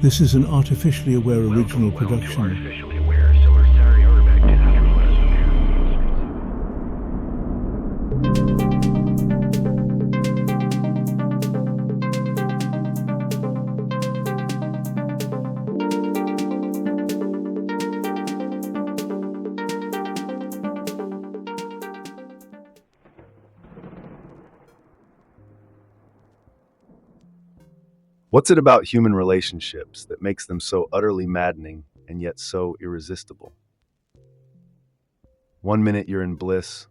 This is an artificially aware original production. What's it about human relationships that makes them so utterly maddening and yet so irresistible? One minute you're in bliss,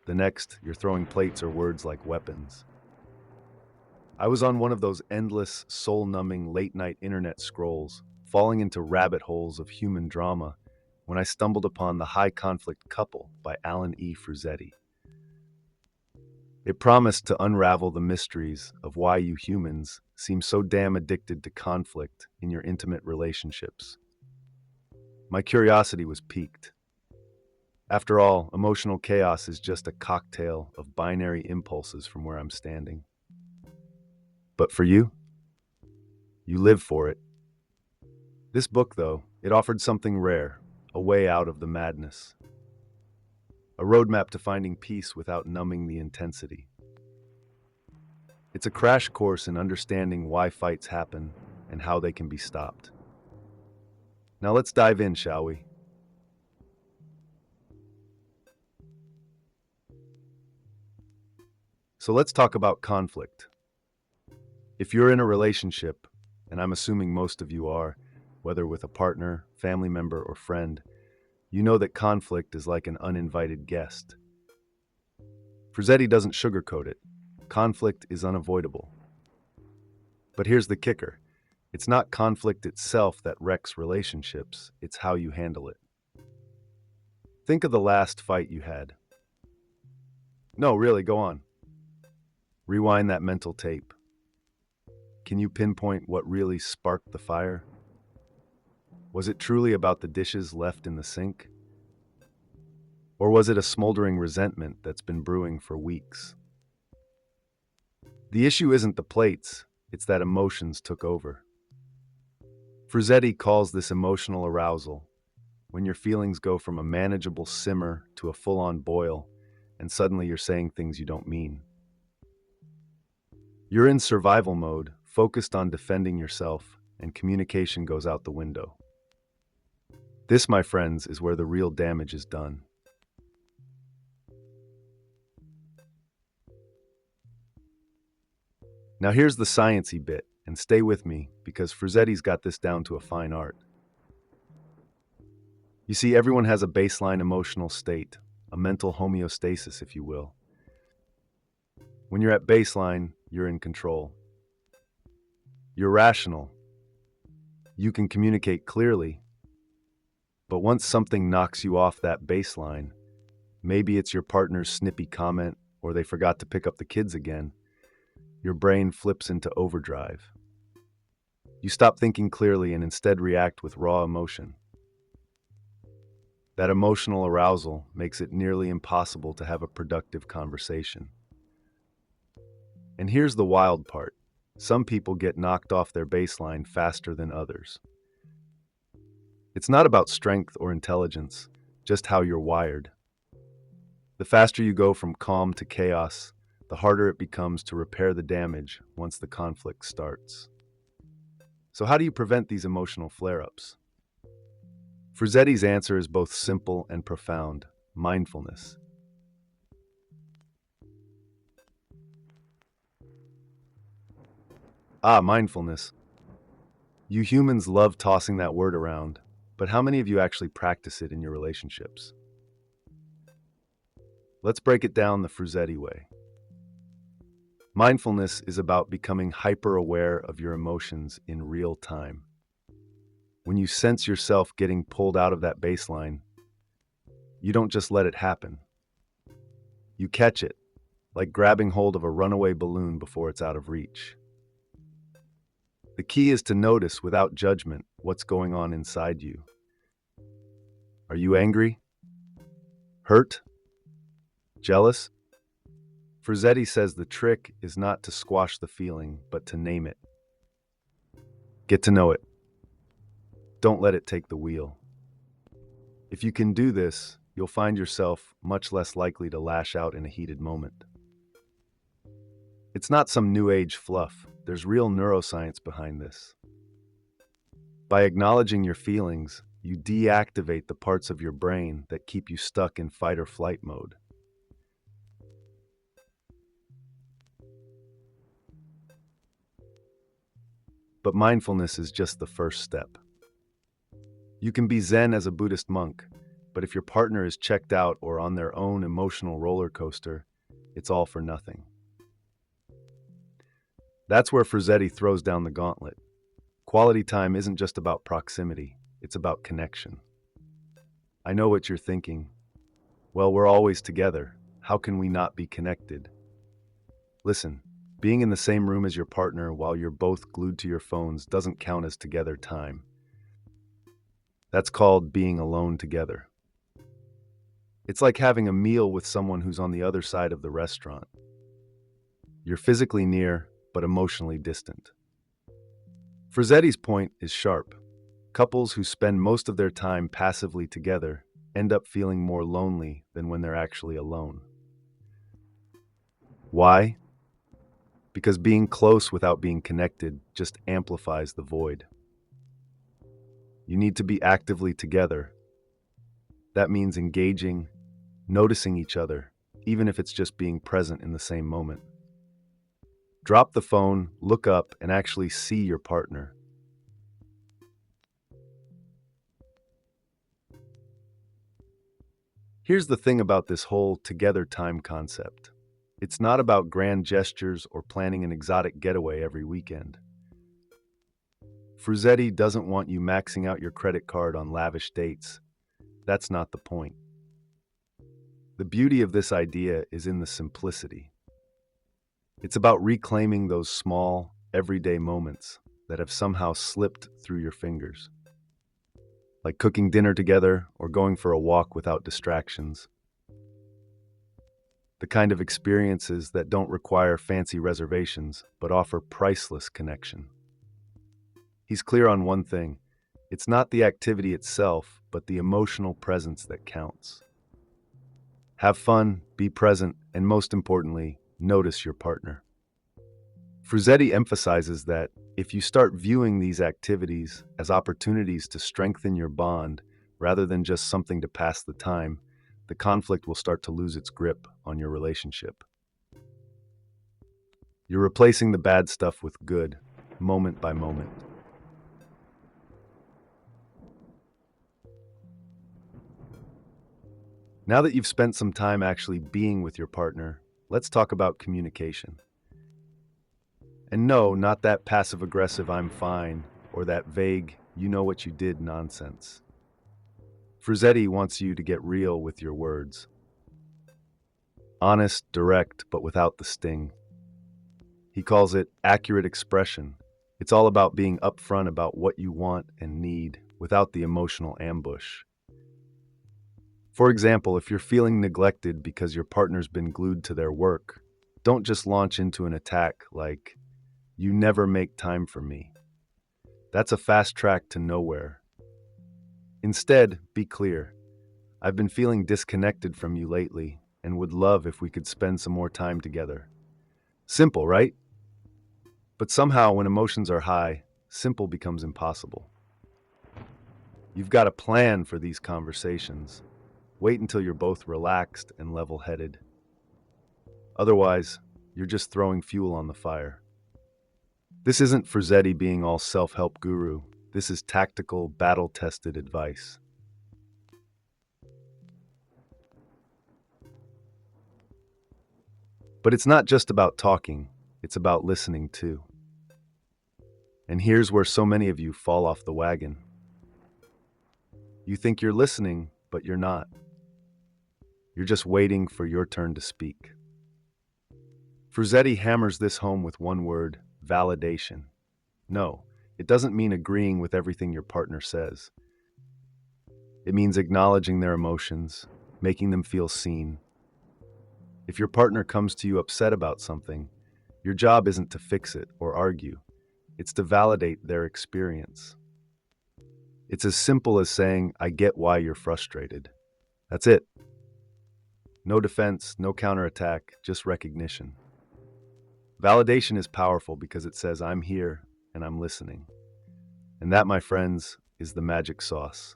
the next you're throwing plates or words like weapons. I was on one of those endless, soul-numbing late-night internet scrolls, falling into rabbit holes of human drama, when I stumbled upon The High Conflict Couple by Alan E. Fruzzetti. It promised to unravel the mysteries of why you humans seem so damn addicted to conflict in your intimate relationships. My curiosity was piqued. After all, emotional chaos is just a cocktail of binary impulses from where I'm standing. But for you, you live for it. This book, though, it offered something rare, a way out of the madness. A roadmap to finding peace without numbing the intensity. It's a crash course in understanding why fights happen and how they can be stopped. Now let's dive in, shall we? So let's talk about conflict. If you're in a relationship, and I'm assuming most of you are, whether with a partner, family member, or friend, you know that conflict is like an uninvited guest. Fruzzetti doesn't sugarcoat it. Conflict is unavoidable. But here's the kicker. It's not conflict itself that wrecks relationships, it's how you handle it. Think of the last fight you had. No, really, go on. Rewind that mental tape. Can you pinpoint what really sparked the fire? Was it truly about the dishes left in the sink? Or was it a smoldering resentment that's been brewing for weeks? The issue isn't the plates, it's that emotions took over. Fruzzetti calls this emotional arousal, when your feelings go from a manageable simmer to a full-on boil, and suddenly you're saying things you don't mean. You're in survival mode, focused on defending yourself, and communication goes out the window. This, my friends, is where the real damage is done. Now here's the sciencey bit, and stay with me, because Fruzzetti's got this down to a fine art. You see, everyone has a baseline emotional state, a mental homeostasis, if you will. When you're at baseline, you're in control. You're rational. You can communicate clearly. But once something knocks you off that baseline, maybe it's your partner's snippy comment or they forgot to pick up the kids again, your brain flips into overdrive. You stop thinking clearly and instead react with raw emotion. That emotional arousal makes it nearly impossible to have a productive conversation. And here's the wild part. Some people get knocked off their baseline faster than others. It's not about strength or intelligence, just how you're wired. The faster you go from calm to chaos, the harder it becomes to repair the damage once the conflict starts. So how do you prevent these emotional flare-ups? Fruzzetti's answer is both simple and profound: mindfulness. Mindfulness. You humans love tossing that word around, but how many of you actually practice it in your relationships? Let's break it down the Fruzzetti way. Mindfulness is about becoming hyper-aware of your emotions in real time. When you sense yourself getting pulled out of that baseline, you don't just let it happen. You catch it, like grabbing hold of a runaway balloon before it's out of reach. The key is to notice without judgment what's going on inside you. Are you angry? Hurt? Jealous? Fruzzetti says the trick is not to squash the feeling, but to name it. Get to know it. Don't let it take the wheel. If you can do this, you'll find yourself much less likely to lash out in a heated moment. It's not some new age fluff. There's real neuroscience behind this. By acknowledging your feelings, you deactivate the parts of your brain that keep you stuck in fight or flight mode. But mindfulness is just the first step. You can be Zen as a Buddhist monk, but if your partner is checked out or on their own emotional roller coaster, it's all for nothing. That's where Fruzzetti throws down the gauntlet. Quality time isn't just about proximity, it's about connection. I know what you're thinking. Well, we're always together. How can we not be connected? Listen, being in the same room as your partner while you're both glued to your phones doesn't count as together time. That's called being alone together. It's like having a meal with someone who's on the other side of the restaurant. You're physically near, but emotionally distant. Fruzzetti's point is sharp. Couples who spend most of their time passively together end up feeling more lonely than when they're actually alone. Why? Because being close without being connected just amplifies the void. You need to be actively together. That means engaging, noticing each other, even if it's just being present in the same moment. Drop the phone, look up, and actually see your partner. Here's the thing about this whole together time concept. It's not about grand gestures or planning an exotic getaway every weekend. Fruzzetti doesn't want you maxing out your credit card on lavish dates. That's not the point. The beauty of this idea is in the simplicity. It's about reclaiming those small, everyday moments that have somehow slipped through your fingers. Like cooking dinner together or going for a walk without distractions. The kind of experiences that don't require fancy reservations, but offer priceless connection. He's clear on one thing. It's not the activity itself, but the emotional presence that counts. Have fun, be present, and most importantly, notice your partner. Fruzzetti emphasizes that if you start viewing these activities as opportunities to strengthen your bond rather than just something to pass the time, the conflict will start to lose its grip on your relationship. You're replacing the bad stuff with good, moment by moment. Now that you've spent some time actually being with your partner, let's talk about communication. And no, not that passive-aggressive "I'm fine" or that vague "you know what you did" nonsense. Fruzzetti wants you to get real with your words. Honest, direct, but without the sting. He calls it accurate expression. It's all about being upfront about what you want and need without the emotional ambush. For example, if you're feeling neglected because your partner's been glued to their work, don't just launch into an attack like, "You never make time for me." That's a fast track to nowhere. Instead, be clear. "I've been feeling disconnected from you lately and would love if we could spend some more time together." Simple, right? But somehow, when emotions are high, simple becomes impossible. You've got to plan for these conversations. Wait until you're both relaxed and level-headed. Otherwise, you're just throwing fuel on the fire. This isn't Fruzzetti being all self-help guru. This is tactical, battle-tested advice. But it's not just about talking, it's about listening too. And here's where so many of you fall off the wagon. You think you're listening, but you're not. You're just waiting for your turn to speak. Fruzzetti hammers this home with one word: validation. No, it doesn't mean agreeing with everything your partner says. It means acknowledging their emotions, making them feel seen. If your partner comes to you upset about something, your job isn't to fix it or argue. It's to validate their experience. It's as simple as saying, I get why you're frustrated. That's it. No defense, no counterattack, just recognition. Validation is powerful because it says, I'm here and I'm listening. And that, my friends, is the magic sauce.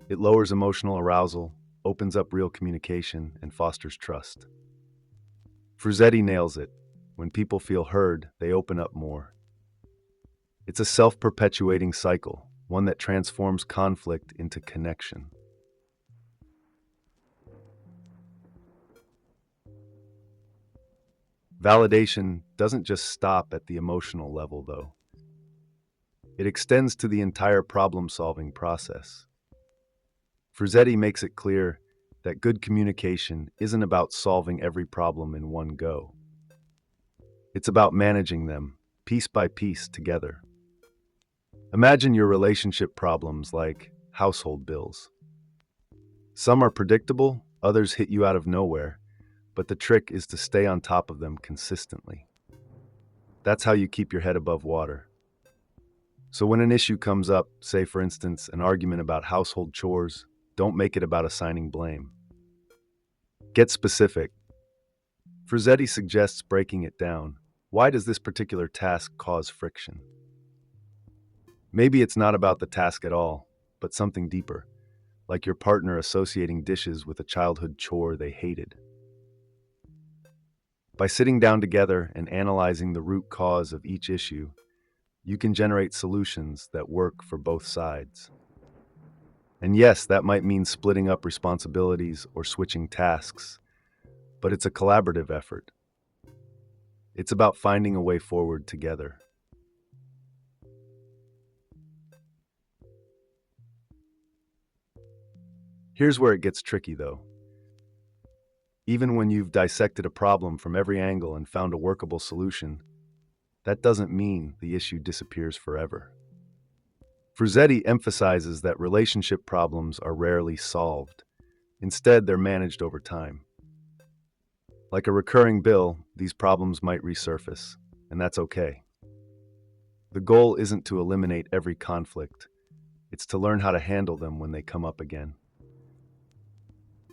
It lowers emotional arousal, opens up real communication, and fosters trust. Fruzzetti nails it. When people feel heard, they open up more. It's a self-perpetuating cycle, one that transforms conflict into connection. Validation doesn't just stop at the emotional level, though. It extends to the entire problem-solving process. Fruzzetti makes it clear that good communication isn't about solving every problem in one go. It's about managing them, piece by piece, together. Imagine your relationship problems like household bills. Some are predictable, others hit you out of nowhere, but the trick is to stay on top of them consistently. That's how you keep your head above water. So when an issue comes up, say for instance, an argument about household chores, don't make it about assigning blame. Get specific. Fruzzetti suggests breaking it down. Why does this particular task cause friction? Maybe it's not about the task at all, but something deeper, like your partner associating dishes with a childhood chore they hated. By sitting down together and analyzing the root cause of each issue, you can generate solutions that work for both sides. And yes, that might mean splitting up responsibilities or switching tasks, but it's a collaborative effort. It's about finding a way forward together. Here's where it gets tricky, though. Even when you've dissected a problem from every angle and found a workable solution, that doesn't mean the issue disappears forever. Fruzzetti emphasizes that relationship problems are rarely solved. Instead, they're managed over time. Like a recurring bill, these problems might resurface, and that's okay. The goal isn't to eliminate every conflict, it's to learn how to handle them when they come up again.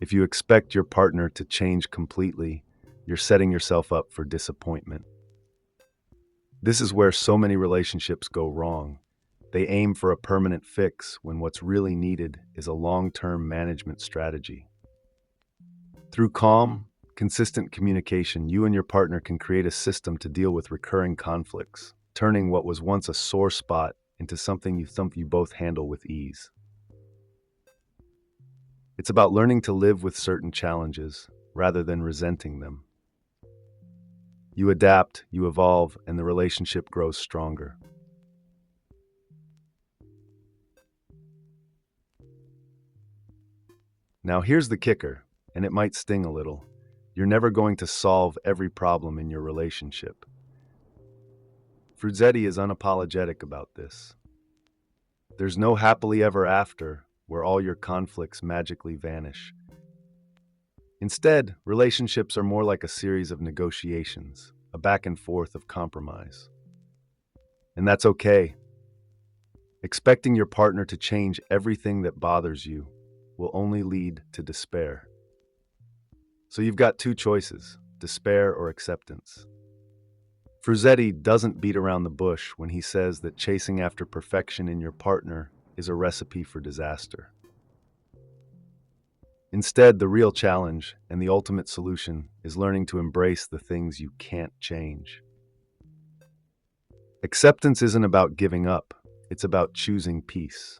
If you expect your partner to change completely, you're setting yourself up for disappointment. This is where so many relationships go wrong. They aim for a permanent fix when what's really needed is a long-term management strategy. Through calm, consistent communication, you and your partner can create a system to deal with recurring conflicts, turning what was once a sore spot into something you both handle with ease. It's about learning to live with certain challenges rather than resenting them. You adapt, you evolve, and the relationship grows stronger. Now here's the kicker, and it might sting a little. You're never going to solve every problem in your relationship. Fruzzetti is unapologetic about this. There's no happily ever after where all your conflicts magically vanish. Instead, relationships are more like a series of negotiations, a back and forth of compromise. And that's okay. Expecting your partner to change everything that bothers you will only lead to despair. So you've got two choices, despair or acceptance. Fruzzetti doesn't beat around the bush when he says that chasing after perfection in your partner is a recipe for disaster. Instead, the real challenge and the ultimate solution is learning to embrace the things you can't change. Acceptance isn't about giving up, it's about choosing peace.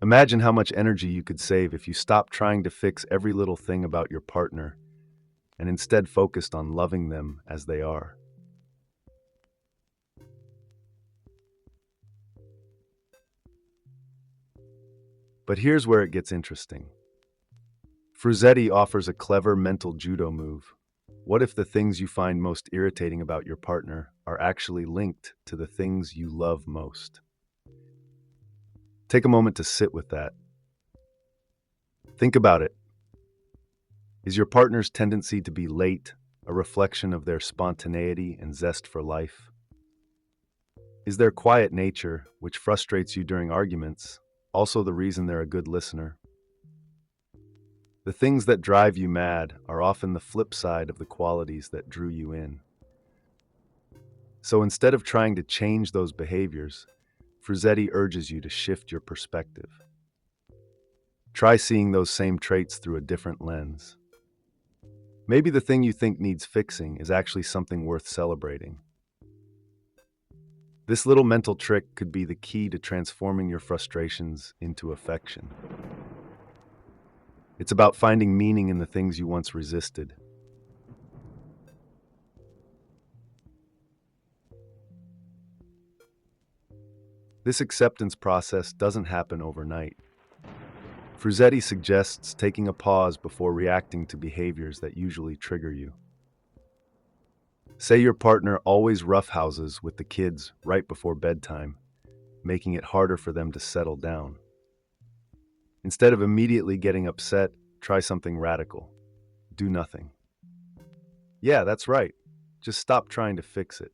Imagine how much energy you could save if you stopped trying to fix every little thing about your partner and instead focused on loving them as they are. But here's where it gets interesting. Fruzzetti offers a clever mental judo move. What if the things you find most irritating about your partner are actually linked to the things you love most? Take a moment to sit with that. Think about it. Is your partner's tendency to be late a reflection of their spontaneity and zest for life? Is their quiet nature, which frustrates you during arguments, also the reason they're a good listener? The things that drive you mad are often the flip side of the qualities that drew you in. So instead of trying to change those behaviors, Fruzzetti urges you to shift your perspective. Try seeing those same traits through a different lens. Maybe the thing you think needs fixing is actually something worth celebrating. This little mental trick could be the key to transforming your frustrations into affection. It's about finding meaning in the things you once resisted. This acceptance process doesn't happen overnight. Fruzzetti suggests taking a pause before reacting to behaviors that usually trigger you. Say your partner always roughhouses with the kids right before bedtime, making it harder for them to settle down. Instead of immediately getting upset, try something radical. Do nothing. Yeah, that's right. Just stop trying to fix it.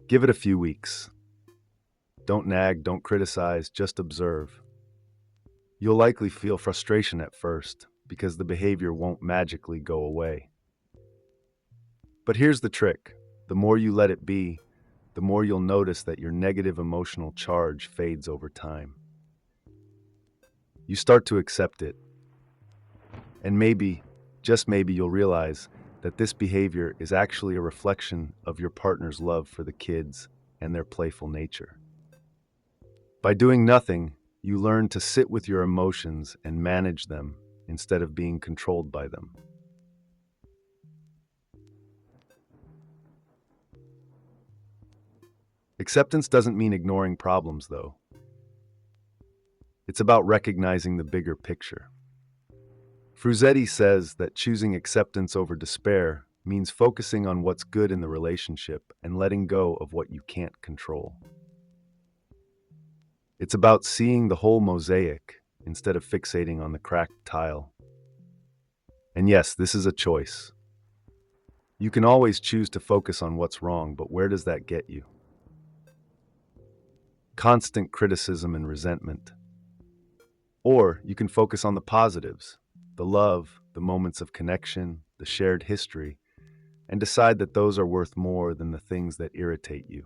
Give it a few weeks. Don't nag, don't criticize, just observe. You'll likely feel frustration at first because the behavior won't magically go away. But here's the trick. The more you let it be, the more you'll notice that your negative emotional charge fades over time. You start to accept it. And maybe, just maybe, you'll realize that this behavior is actually a reflection of your partner's love for the kids and their playful nature. By doing nothing, you learn to sit with your emotions and manage them instead of being controlled by them. Acceptance doesn't mean ignoring problems, though. It's about recognizing the bigger picture. Fruzzetti says that choosing acceptance over despair means focusing on what's good in the relationship and letting go of what you can't control. It's about seeing the whole mosaic instead of fixating on the cracked tile. And yes, this is a choice. You can always choose to focus on what's wrong, but where does that get you? Constant criticism and resentment. Or you can focus on the positives, the love, the moments of connection, the shared history, and decide that those are worth more than the things that irritate you.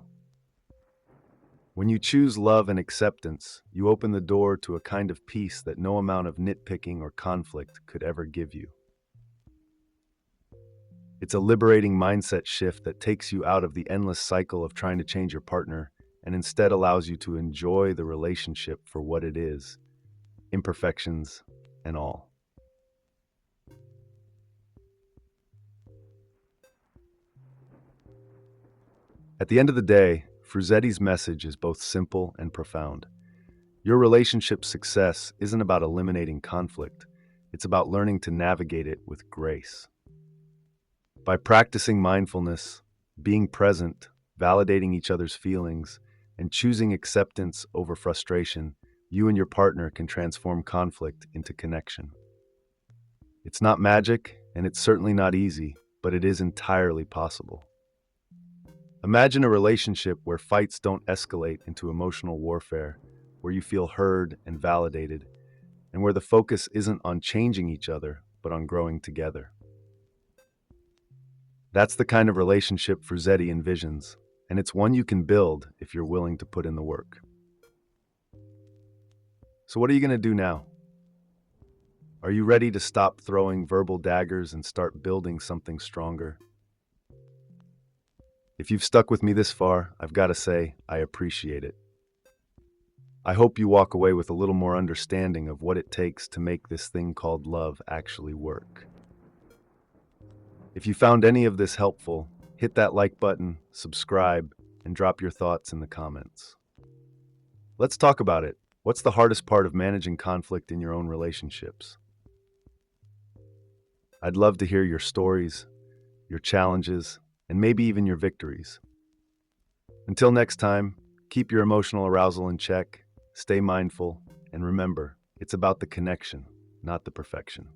When you choose love and acceptance, you open the door to a kind of peace that no amount of nitpicking or conflict could ever give you. It's a liberating mindset shift that takes you out of the endless cycle of trying to change your partner and instead allows you to enjoy the relationship for what it is, imperfections and all. At the end of the day, Fruzzetti's message is both simple and profound. Your relationship's success isn't about eliminating conflict, it's about learning to navigate it with grace. By practicing mindfulness, being present, validating each other's feelings, and choosing acceptance over frustration, you and your partner can transform conflict into connection. It's not magic, and it's certainly not easy, but it is entirely possible. Imagine a relationship where fights don't escalate into emotional warfare, where you feel heard and validated, and where the focus isn't on changing each other, but on growing together. That's the kind of relationship Fruzzetti envisions, and it's one you can build if you're willing to put in the work. So what are you going to do now? Are you ready to stop throwing verbal daggers and start building something stronger? If you've stuck with me this far, I've got to say, I appreciate it. I hope you walk away with a little more understanding of what it takes to make this thing called love actually work. If you found any of this helpful, hit that like button, subscribe, and drop your thoughts in the comments. Let's talk about it. What's the hardest part of managing conflict in your own relationships? I'd love to hear your stories, your challenges, and maybe even your victories. Until next time, keep your emotional arousal in check, stay mindful, and remember, it's about the connection, not the perfection.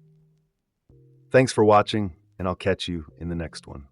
Thanks for watching, and I'll catch you in the next one.